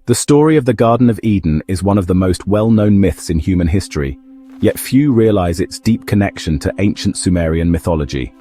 The story of the Garden of Eden is one of the most well-known myths in human history, yet few realize its deep connection to ancient Sumerian mythology.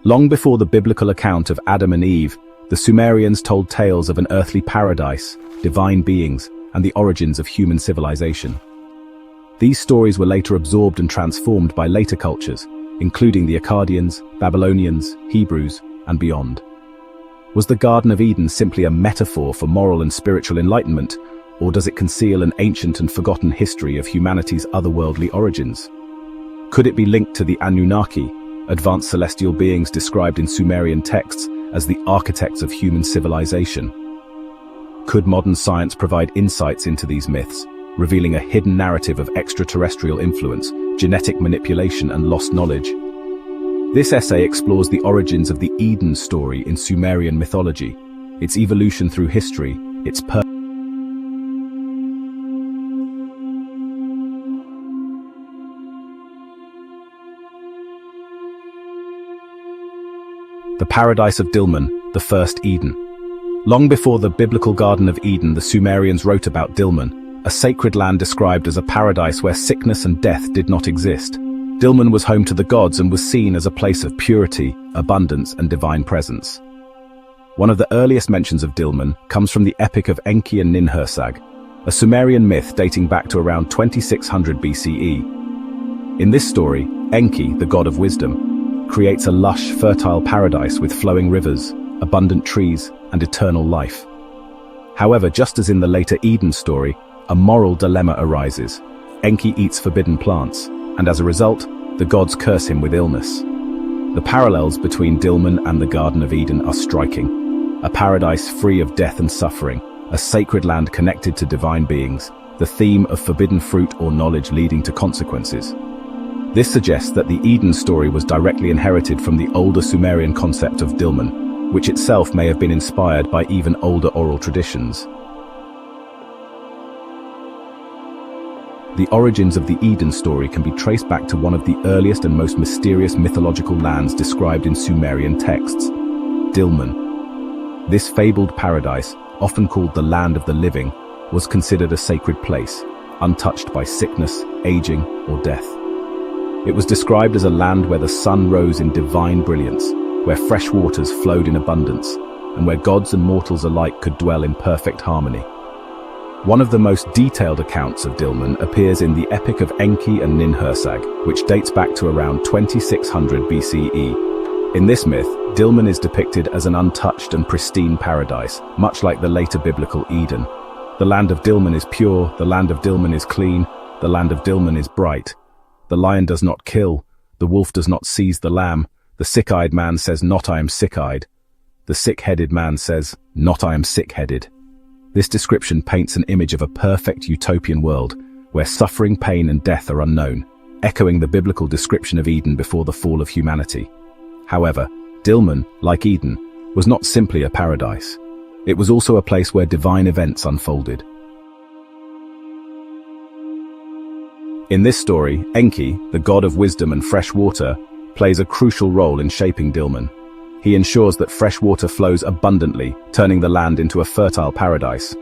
Long before the biblical account of Adam and Eve, the Sumerians told tales of an earthly paradise, divine beings, and the origins of human civilization. These stories were later absorbed and transformed by later cultures, including the Akkadians, Babylonians, Hebrews, and beyond. Was the Garden of Eden simply a metaphor for moral and spiritual enlightenment, or does it conceal an ancient and forgotten history of humanity's otherworldly origins? Could it be linked to the Anunnaki, advanced celestial beings described in Sumerian texts as the architects of human civilization? Could modern science provide insights into these myths, revealing a hidden narrative of extraterrestrial influence, genetic manipulation, and lost knowledge? This essay explores the origins of the Eden story in Sumerian mythology, its evolution through history, its The Paradise of Dilmun, the first Eden. Long before the biblical Garden of Eden, the Sumerians wrote about Dilmun, a sacred land described as a paradise where sickness and death did not exist. Dilmun was home to the gods and was seen as a place of purity, abundance, and divine presence. One of the earliest mentions of Dilmun comes from the epic of Enki and Ninhursag, a Sumerian myth dating back to around 2600 BCE. In this story, Enki, the god of wisdom, creates a lush, fertile paradise with flowing rivers, abundant trees, and eternal life. However, just as in the later Eden story, a moral dilemma arises. Enki eats forbidden plants, and as a result, the gods curse him with illness. The parallels between Dilmun and the Garden of Eden are striking. A paradise free of death and suffering, a sacred land connected to divine beings, the theme of forbidden fruit or knowledge leading to consequences. This suggests that the Eden story was directly inherited from the older Sumerian concept of Dilmun, which itself may have been inspired by even older oral traditions. The origins of the Eden story can be traced back to one of the earliest and most mysterious mythological lands described in Sumerian texts, Dilmun. This fabled paradise, often called the land of the living, was considered a sacred place, untouched by sickness, aging, or death. It was described as a land where the sun rose in divine brilliance, where fresh waters flowed in abundance, and where gods and mortals alike could dwell in perfect harmony. One of the most detailed accounts of Dilmun appears in the epic of Enki and Ninhursag, which dates back to around 2600 BCE. In this myth, Dilmun is depicted as an untouched and pristine paradise, much like the later biblical Eden. The land of Dilmun is pure, the land of Dilmun is clean, the land of Dilmun is bright. The lion does not kill, the wolf does not seize the lamb, the sick-eyed man says, "Not I am sick-eyed." The sick-headed man says, "Not I am sick-headed." This description paints an image of a perfect utopian world, where suffering, pain, and death are unknown, echoing the biblical description of Eden before the fall of humanity. However, Dilmun, like Eden, was not simply a paradise. It was also a place where divine events unfolded. In this story, Enki, the god of wisdom and fresh water, plays a crucial role in shaping Dilmun. He ensures that fresh water flows abundantly, turning the land into a fertile paradise.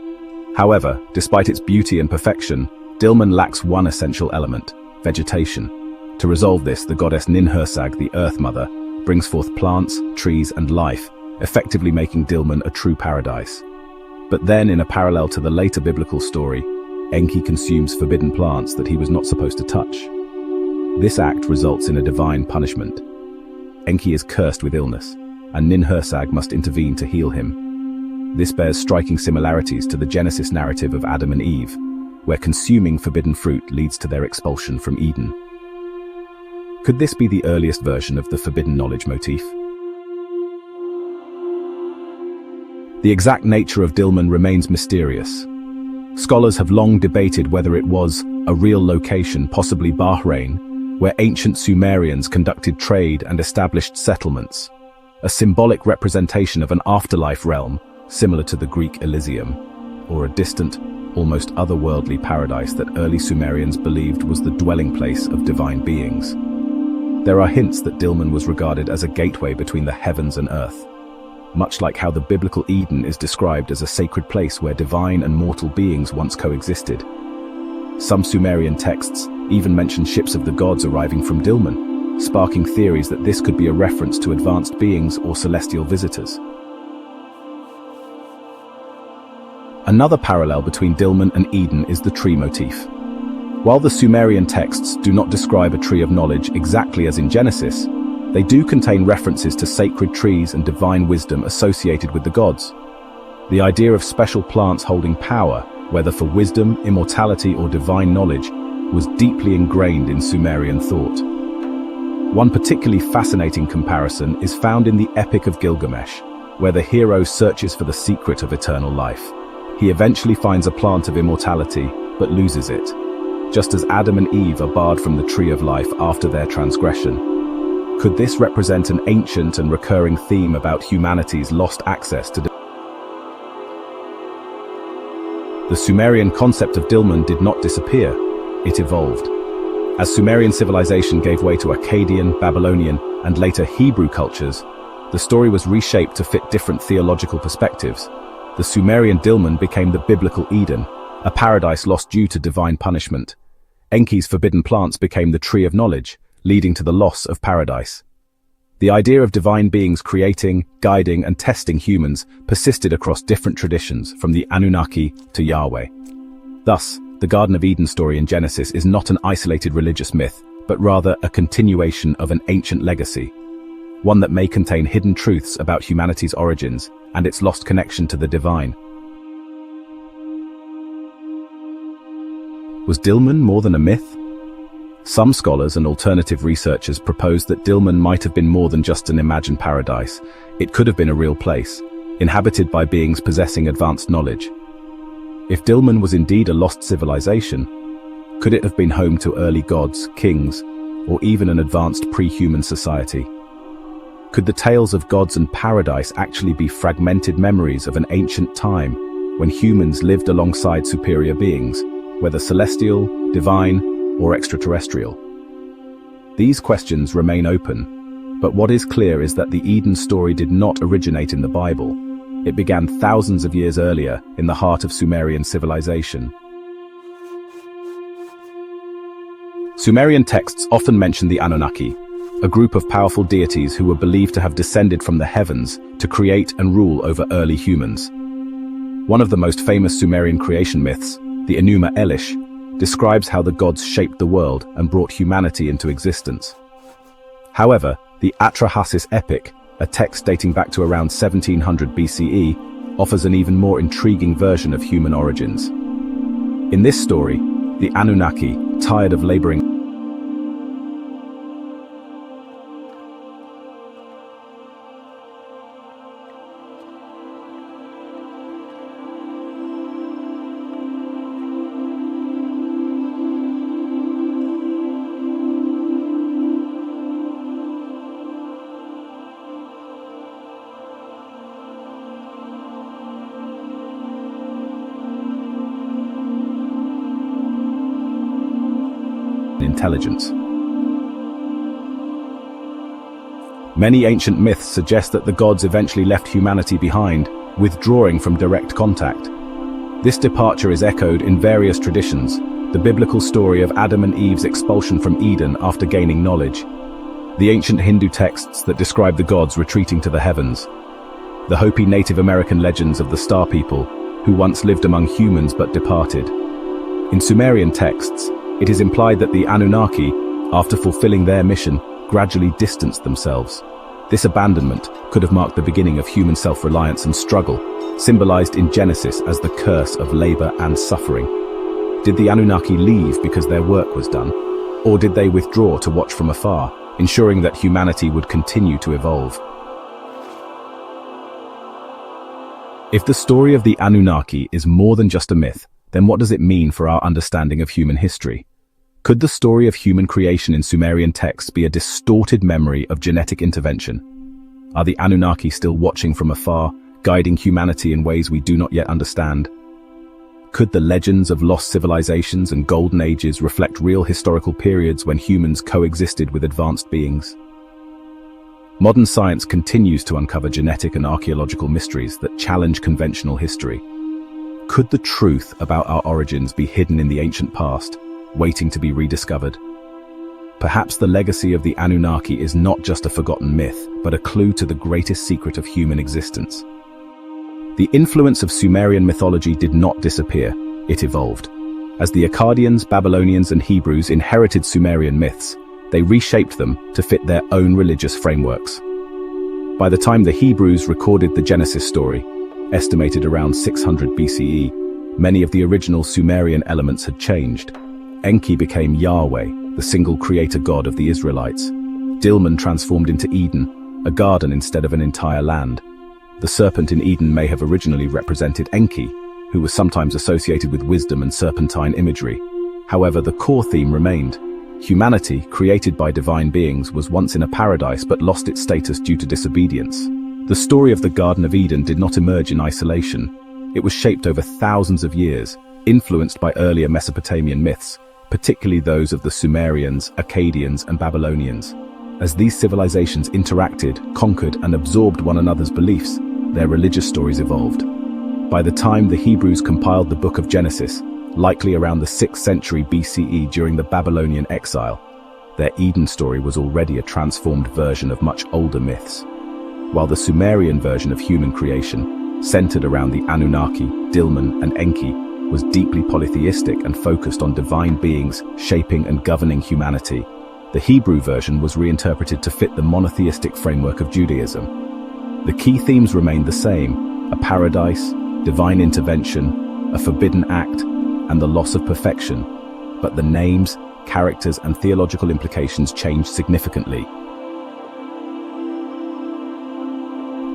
However, despite its beauty and perfection, Dilmun lacks one essential element: vegetation. To resolve this, the goddess Ninhursag, the Earth Mother, brings forth plants, trees, and life, effectively making Dilmun a true paradise. But then, in a parallel to the later biblical story, Enki consumes forbidden plants that he was not supposed to touch. This act results in a divine punishment. Enki is cursed with illness, and Ninhursag must intervene to heal him. This bears striking similarities to the Genesis narrative of Adam and Eve, where consuming forbidden fruit leads to their expulsion from Eden. Could this be the earliest version of the forbidden knowledge motif? The exact nature of Dilmun remains mysterious. Scholars have long debated whether it was a real location, possibly Bahrain, where ancient Sumerians conducted trade and established settlements, a symbolic representation of an afterlife realm similar to the Greek Elysium, or a distant, almost otherworldly paradise that early Sumerians believed was the dwelling place of divine beings. There are hints that Dilmun was regarded as a gateway between the heavens and earth. much like how the biblical Eden is described as a sacred place where divine and mortal beings once coexisted. Some Sumerian texts even mention ships of the gods arriving from Dilmun, sparking theories that this could be a reference to advanced beings or celestial visitors. Another parallel between Dilmun and Eden is the tree motif. While the Sumerian texts do not describe a tree of knowledge exactly as in Genesis, they do contain references to sacred trees and divine wisdom associated with the gods. The idea of special plants holding power, whether for wisdom, immortality, or divine knowledge, was deeply ingrained in Sumerian thought. One particularly fascinating comparison is found in the Epic of Gilgamesh, where the hero searches for the secret of eternal life. He eventually finds a plant of immortality, but loses it, just as Adam and Eve are barred from the tree of life after their transgression. Could this represent an ancient and recurring theme about humanity's lost access to The Sumerian concept of Dilmun did not disappear, it evolved. As Sumerian civilization gave way to Akkadian, Babylonian, and later Hebrew cultures, the story was reshaped to fit different theological perspectives. The Sumerian Dilmun became the biblical Eden, a paradise lost due to divine punishment. Enki's forbidden plants became the tree of knowledge, leading to the loss of paradise. The idea of divine beings creating, guiding, and testing humans persisted across different traditions, from the Annunaki to Yahweh. Thus, the Garden of Eden story in Genesis is not an isolated religious myth, but rather a continuation of an ancient legacy, one that may contain hidden truths about humanity's origins and its lost connection to the divine. Was Dilmun more than a myth? Some scholars and alternative researchers propose that Dilmun might have been more than just an imagined paradise. It could have been a real place, inhabited by beings possessing advanced knowledge. If Dilmun was indeed a lost civilization, could it have been home to early gods, kings, or even an advanced pre-human society? Could the tales of gods and paradise actually be fragmented memories of an ancient time when humans lived alongside superior beings, whether celestial, divine, or extraterrestrial? These questions remain open, but what is clear is that the Eden story did not originate in the Bible. It began thousands of years earlier in the heart of Sumerian civilization. Sumerian texts often mention the Anunnaki, a group of powerful deities who were believed to have descended from the heavens to create and rule over early humans. One of the most famous Sumerian creation myths, the Enuma Elish, describes how the gods shaped the world and brought humanity into existence. However, the Atrahasis epic, a text dating back to around 1700 BCE, offers an even more intriguing version of human origins. In this story, the Anunnaki, tired of laboring intelligence. Many ancient myths suggest that the gods eventually left humanity behind, withdrawing from direct contact. This departure is echoed in various traditions, the biblical story of Adam and Eve's expulsion from Eden after gaining knowledge, the ancient Hindu texts that describe the gods retreating to the heavens, the Hopi Native American legends of the Star People, who once lived among humans but departed. In Sumerian texts, it is implied that the Anunnaki, after fulfilling their mission, gradually distanced themselves. This abandonment could have marked the beginning of human self-reliance and struggle, symbolized in Genesis as the curse of labor and suffering. Did the Anunnaki leave because their work was done? Or did they withdraw to watch from afar, ensuring that humanity would continue to evolve? If the story of the Anunnaki is more than just a myth, then what does it mean for our understanding of human history? Could the story of human creation in Sumerian texts be a distorted memory of genetic intervention? Are the Anunnaki still watching from afar, guiding humanity in ways we do not yet understand? Could the legends of lost civilizations and golden ages reflect real historical periods when humans coexisted with advanced beings? Modern science continues to uncover genetic and archaeological mysteries that challenge conventional history. Could the truth about our origins be hidden in the ancient past, waiting to be rediscovered? Perhaps the legacy of the Anunnaki is not just a forgotten myth, but a clue to the greatest secret of human existence. The influence of Sumerian mythology did not disappear, it evolved. As the Akkadians, Babylonians, and Hebrews inherited Sumerian myths, they reshaped them to fit their own religious frameworks. By the time the Hebrews recorded the Genesis story, estimated around 600 BCE, many of the original Sumerian elements had changed. Enki became Yahweh, the single creator god of the Israelites. Dilmun transformed into Eden, a garden instead of an entire land. The serpent in Eden may have originally represented Enki, who was sometimes associated with wisdom and serpentine imagery. However, the core theme remained. Humanity, created by divine beings, was once in a paradise but lost its status due to disobedience. The story of the Garden of Eden did not emerge in isolation. It was shaped over thousands of years, influenced by earlier Mesopotamian myths, particularly those of the Sumerians, Akkadians, and Babylonians. As these civilizations interacted, conquered, and absorbed one another's beliefs, their religious stories evolved. By the time the Hebrews compiled the Book of Genesis, likely around the 6th century BCE during the Babylonian exile, their Eden story was already a transformed version of much older myths. While the Sumerian version of human creation, centered around the Anunnaki, Dilmun, and Enki, was deeply polytheistic and focused on divine beings shaping and governing humanity, the Hebrew version was reinterpreted to fit the monotheistic framework of Judaism. The key themes remained the same: a paradise, divine intervention, a forbidden act, and the loss of perfection, but the names, characters, and theological implications changed significantly.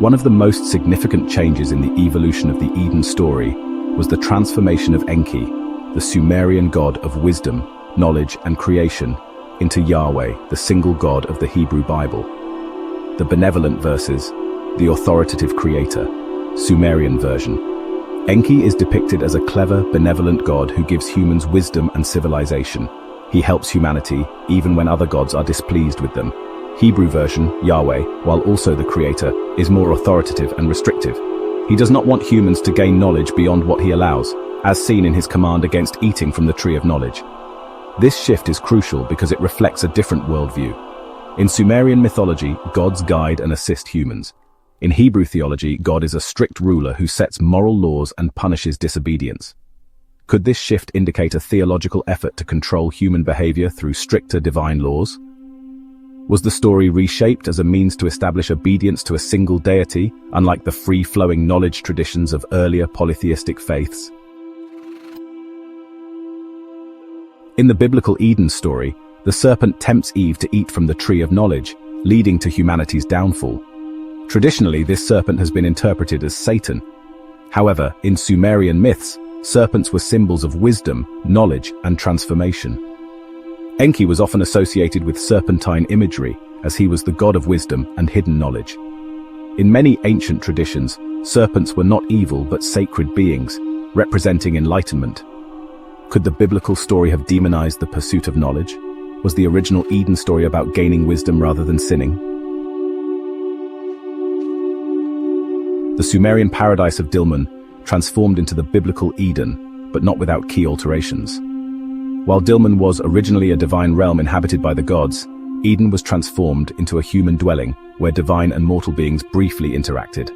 One of the most significant changes in the evolution of the Eden story was the transformation of Enki, the Sumerian god of wisdom, knowledge, and creation, into Yahweh, the single god of the Hebrew Bible. The benevolent verses, the authoritative creator, Sumerian version. Enki is depicted as a clever, benevolent god who gives humans wisdom and civilization. He helps humanity, even when other gods are displeased with them. Hebrew version, Yahweh, while also the creator, is more authoritative and restrictive. He does not want humans to gain knowledge beyond what he allows, as seen in his command against eating from the tree of knowledge. This shift is crucial because it reflects a different worldview. In Sumerian mythology, gods guide and assist humans. In Hebrew theology, God is a strict ruler who sets moral laws and punishes disobedience. Could this shift indicate a theological effort to control human behavior through stricter divine laws? Was the story reshaped as a means to establish obedience to a single deity, unlike the free-flowing knowledge traditions of earlier polytheistic faiths? In the biblical Eden story, the serpent tempts Eve to eat from the tree of knowledge, leading to humanity's downfall. Traditionally, this serpent has been interpreted as Satan. However, in Sumerian myths, serpents were symbols of wisdom, knowledge, and transformation. Enki was often associated with serpentine imagery, as he was the god of wisdom and hidden knowledge. In many ancient traditions, serpents were not evil but sacred beings, representing enlightenment. Could the biblical story have demonized the pursuit of knowledge? Was the original Eden story about gaining wisdom rather than sinning? The Sumerian paradise of Dilmun transformed into the biblical Eden, but not without key alterations. While Dilmun was originally a divine realm inhabited by the gods, Eden was transformed into a human dwelling where divine and mortal beings briefly interacted.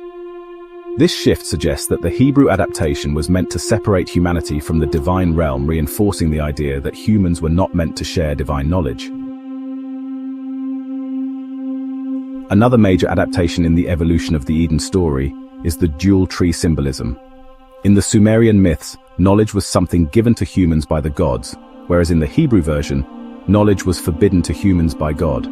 This shift suggests that the Hebrew adaptation was meant to separate humanity from the divine realm, reinforcing the idea that humans were not meant to share divine knowledge. Another major adaptation in the evolution of the Eden story is the dual tree symbolism. In the Sumerian myths, knowledge was something given to humans by the gods, whereas in the Hebrew version, knowledge was forbidden to humans by God.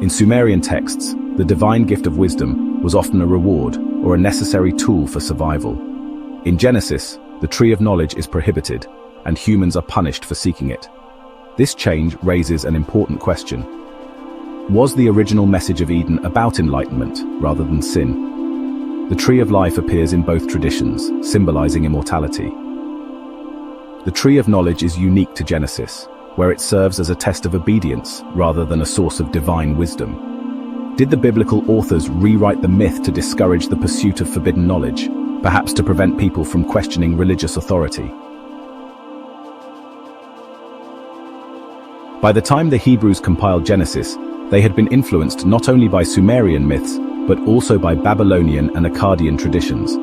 In Sumerian texts, the divine gift of wisdom was often a reward or a necessary tool for survival. In Genesis, the tree of knowledge is prohibited, and humans are punished for seeking it. This change raises an important question. Was the original message of Eden about enlightenment rather than sin? The tree of life appears in both traditions, symbolizing immortality. The tree of knowledge is unique to Genesis, where it serves as a test of obedience rather than a source of divine wisdom. Did the biblical authors rewrite the myth to discourage the pursuit of forbidden knowledge, perhaps to prevent people from questioning religious authority? By the time the Hebrews compiled Genesis, they had been influenced not only by Sumerian myths, but also by Babylonian and Akkadian traditions.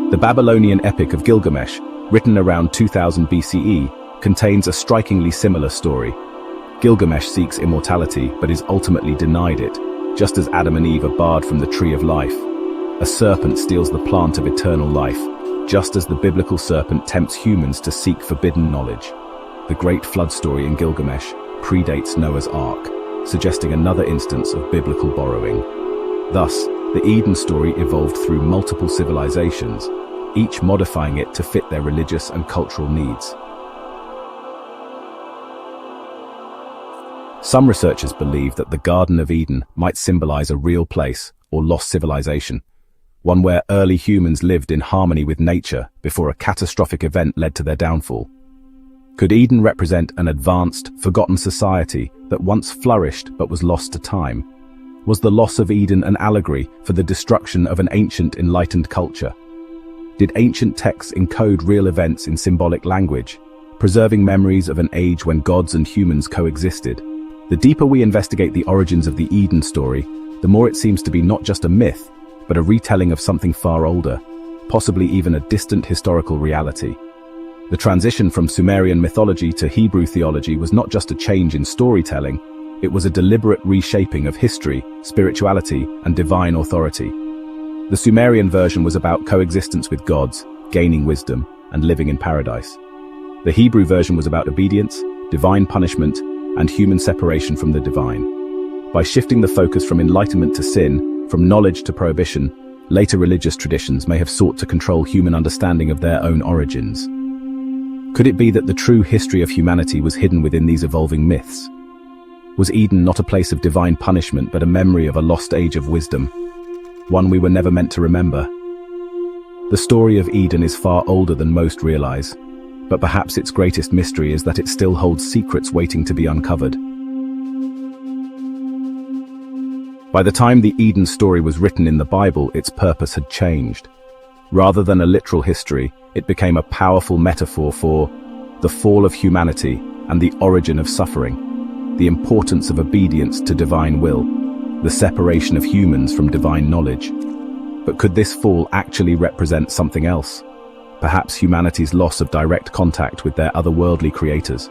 The Babylonian epic of Gilgamesh, written around 2000 BCE, contains a strikingly similar story. Gilgamesh seeks immortality but is ultimately denied it, just as Adam and Eve are barred from the tree of life. A serpent steals the plant of eternal life, just as the biblical serpent tempts humans to seek forbidden knowledge. The great flood story in Gilgamesh predates Noah's Ark, suggesting another instance of biblical borrowing. Thus, the Eden story evolved through multiple civilizations, each modifying it to fit their religious and cultural needs. Some researchers believe that the Garden of Eden might symbolize a real place or lost civilization, one where early humans lived in harmony with nature before a catastrophic event led to their downfall. Could Eden represent an advanced, forgotten society that once flourished but was lost to time? Was the loss of Eden an allegory for the destruction of an ancient, enlightened culture? Did ancient texts encode real events in symbolic language, preserving memories of an age when gods and humans coexisted? The deeper we investigate the origins of the Eden story, the more it seems to be not just a myth, but a retelling of something far older, possibly even a distant historical reality. The transition from Sumerian mythology to Hebrew theology was not just a change in storytelling, it was a deliberate reshaping of history, spirituality, and divine authority. The Sumerian version was about coexistence with gods, gaining wisdom, and living in paradise. The Hebrew version was about obedience, divine punishment, and human separation from the divine. By shifting the focus from enlightenment to sin, from knowledge to prohibition, later religious traditions may have sought to control human understanding of their own origins. Could it be that the true history of humanity was hidden within these evolving myths? Was Eden not a place of divine punishment but a memory of a lost age of wisdom, one we were never meant to remember? The story of Eden is far older than most realize, but perhaps its greatest mystery is that it still holds secrets waiting to be uncovered. By the time the Eden story was written in the Bible, its purpose had changed. Rather than a literal history, it became a powerful metaphor for the fall of humanity and the origin of suffering, the importance of obedience to divine will, the separation of humans from divine knowledge. But could this fall actually represent something else? Perhaps humanity's loss of direct contact with their otherworldly creators.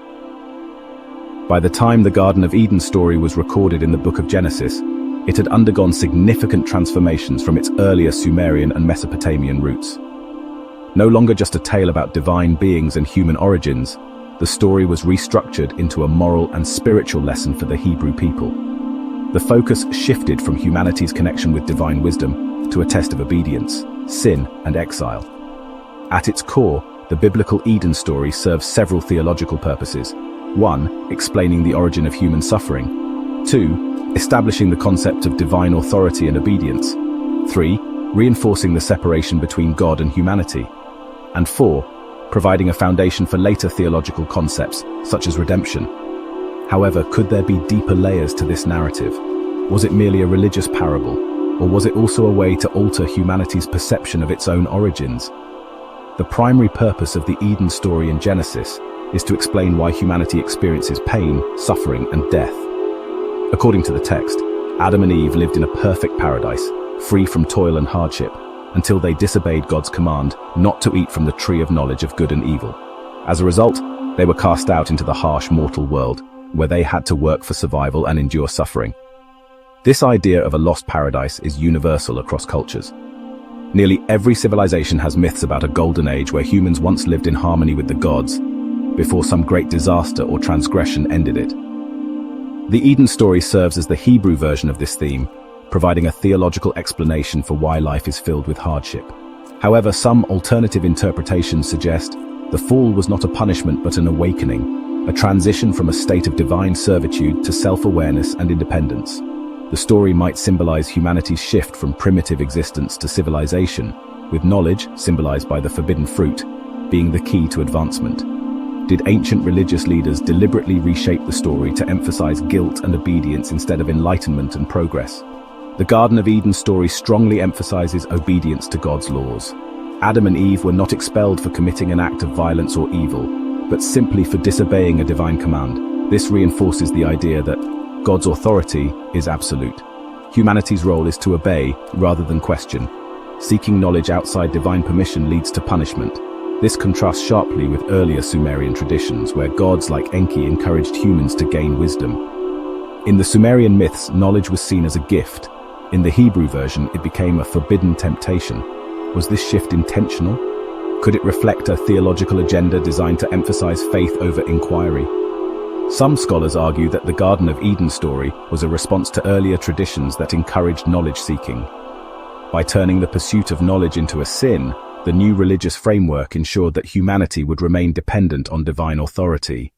By the time the Garden of Eden story was recorded in the Book of Genesis, it had undergone significant transformations from its earlier Sumerian and Mesopotamian roots. No longer just a tale about divine beings and human origins, the story was restructured into a moral and spiritual lesson for the Hebrew people. The focus shifted from humanity's connection with divine wisdom to a test of obedience, sin, and exile. At its core, the biblical Eden story serves several theological purposes. 1. Explaining the origin of human suffering. 2. Establishing the concept of divine authority and obedience. 3. Reinforcing the separation between God and humanity. And 4. Providing a foundation for later theological concepts, such as redemption. However, could there be deeper layers to this narrative? Was it merely a religious parable, or was it also a way to alter humanity's perception of its own origins? The primary purpose of the Eden story in Genesis is to explain why humanity experiences pain, suffering, and death. According to the text, Adam and Eve lived in a perfect paradise, free from toil and hardship, until they disobeyed God's command not to eat from the tree of knowledge of good and evil. As a result, they were cast out into the harsh mortal world, where they had to work for survival and endure suffering. This idea of a lost paradise is universal across cultures. Nearly every civilization has myths about a golden age where humans once lived in harmony with the gods, before some great disaster or transgression ended it. The Eden story serves as the Hebrew version of this theme, providing a theological explanation for why life is filled with hardship. However, some alternative interpretations suggest the fall was not a punishment but an awakening, a transition from a state of divine servitude to self-awareness and independence. The story might symbolize humanity's shift from primitive existence to civilization, with knowledge, symbolized by the forbidden fruit, being the key to advancement. Did ancient religious leaders deliberately reshape the story to emphasize guilt and obedience instead of enlightenment and progress? The Garden of Eden story strongly emphasizes obedience to God's laws. Adam and Eve were not expelled for committing an act of violence or evil, but simply for disobeying a divine command. This reinforces the idea that God's authority is absolute. Humanity's role is to obey rather than question. Seeking knowledge outside divine permission leads to punishment. This contrasts sharply with earlier Sumerian traditions, where gods like Enki encouraged humans to gain wisdom. In the Sumerian myths, knowledge was seen as a gift. In the Hebrew version, it became a forbidden temptation. Was this shift intentional? Could it reflect a theological agenda designed to emphasize faith over inquiry? Some scholars argue that the Garden of Eden story was a response to earlier traditions that encouraged knowledge-seeking. By turning the pursuit of knowledge into a sin, the new religious framework ensured that humanity would remain dependent on divine authority.